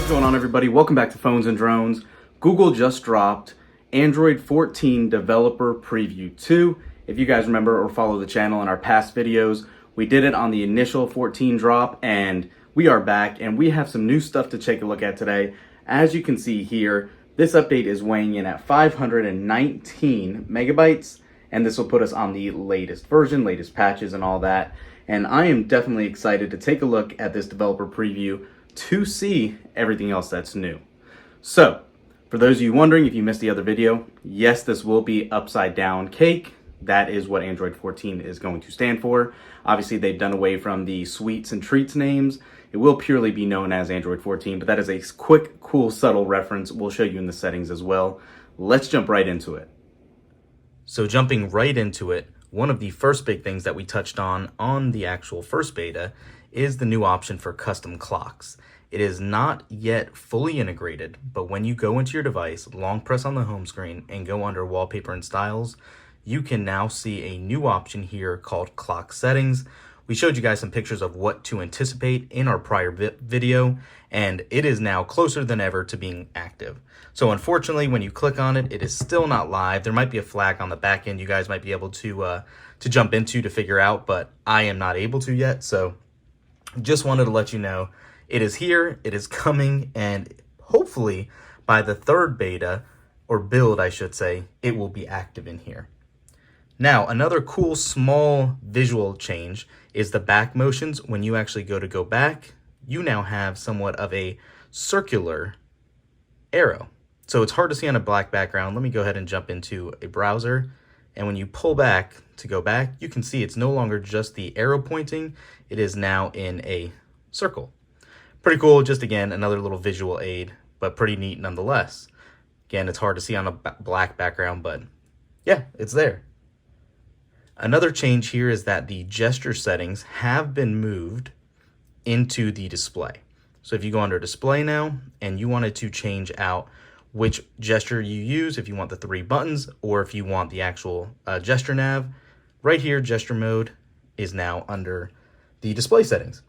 What's going on, everybody? Welcome back to Phones and Drones. Google just dropped Android 14 Developer Preview 2. If you guys remember or follow the channel in our past videos, we did it on the initial 14 drop, and we are back, and we have some new stuff to take a look at today. As you can see here, this update is weighing in at 519 megabytes, and this will put us on the latest version, latest patches, and all that. And I am definitely excited to take a look at this developer preview to see everything else that's new. So, for those of you wondering if you missed the other video, yes, this will be upside down cake. That is what Android 14 is going to stand for. Obviously, they've done away from the sweets and treats names. It will purely be known as Android 14, but that is a quick, cool, subtle reference. We'll show you in the settings as well. Let's jump right into it. So jumping right into it, one of the first big things that we touched on the actual first beta is the new option for custom clocks. It is not yet fully integrated, but when you go into your device, long press on the home screen and go under wallpaper and styles, you can now see a new option here called clock settings. We showed you guys some pictures of what to anticipate in our prior video, and it is now closer than ever to being active. So unfortunately, when you click on it, it is still not live. There might be a flag on the back end you guys might be able to jump into to figure out, but I am not able to yet. So just wanted to let you know it is here, it is coming, and hopefully by the third beta, or build I should say, it will be active in here. Now, another cool small visual change is the back motions. When you actually go back, you now have somewhat of a circular arrow. So it's hard to see on a black background. Let me go ahead and jump into a browser. And when you pull back to go back, you can see it's no longer just the arrow pointing. It is now in a circle. Pretty cool. Just again, another little visual aid, but pretty neat nonetheless. Again, it's hard to see on a black background, but yeah, it's there. Another change here is that the gesture settings have been moved into the display. So if you go under display now and you wanted to change out which gesture you use, if you want the 3 buttons or if you want the actual gesture nav, right here, gesture mode is now under the display settings.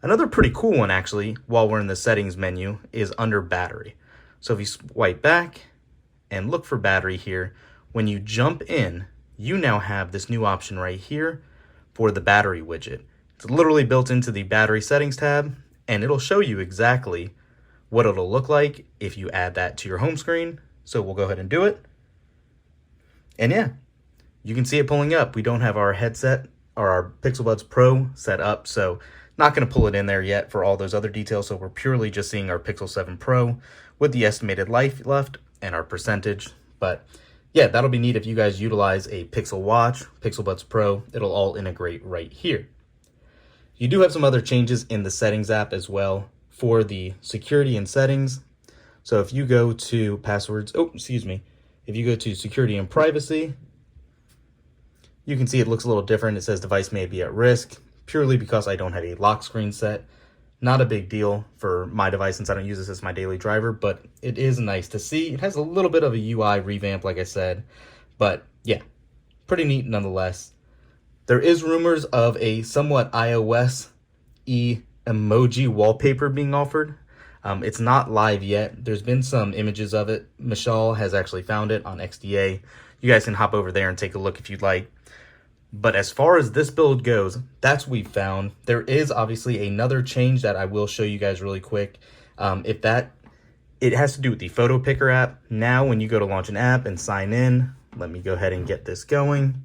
Another pretty cool one actually, while we're in the settings menu, is under battery. So if you swipe back and look for battery here, when you jump in, you now have this new option right here for the battery widget. It's literally built into the battery settings tab, and it'll show you exactly what it'll look like if you add that to your home screen. So we'll go ahead and do it. And yeah, you can see it pulling up. We don't have our headset or our Pixel Buds Pro set up, so not going to pull it in there yet for all those other details. So we're purely just seeing our Pixel 7 Pro with the estimated life left and our percentage. But yeah, that'll be neat if you guys utilize a Pixel Watch, Pixel Buds Pro. It'll all integrate right here. You do have some other changes in the settings app as well for the security and settings. So if you go to passwords, if you go to security and privacy, you can see it looks a little different. It says device may be at risk, purely because I don't have a lock screen set. Not a big deal for my device since I don't use this as my daily driver, but it is nice to see. It has a little bit of a UI revamp, like I said, but yeah, pretty neat nonetheless. There is rumors of a somewhat iOS-y emoji wallpaper being offered. It's not live yet. There's been some images of it. Michelle has actually found it on XDA. You guys can hop over there and take a look if you'd like. But as far as this build goes, that's what we found. There is obviously another change that I will show you guys really quick. It has to do with the photo picker app. Now, when you go to launch an app and sign in, let me go ahead and get this going.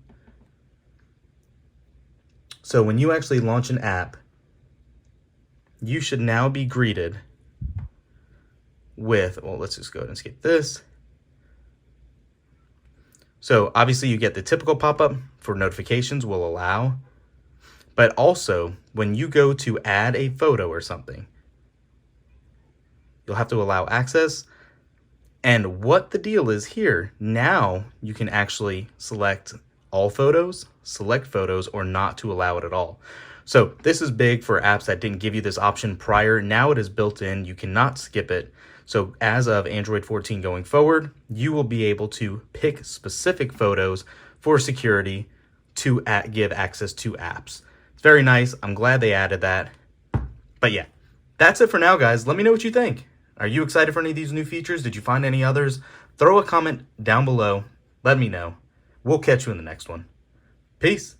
So when you actually launch an app, you should now be greeted with, well, let's just go ahead and skip this. So obviously you get the typical pop-up for notifications will allow, but also when you go to add a photo or something, you'll have to allow access. And what the deal is here, now you can actually select all photos, select photos, or not to allow it at all. So this is big for apps that didn't give you this option prior. Now it is built in, you cannot skip it. So as of Android 14 going forward, you will be able to pick specific photos for security to give access to apps. It's very nice. I'm glad they added that. But yeah, That's it for now, guys. Let me know what you think. Are you excited for any of these new features? Did you find any others? Throw a comment down below. Let me know. We'll catch you in the next one. Peace.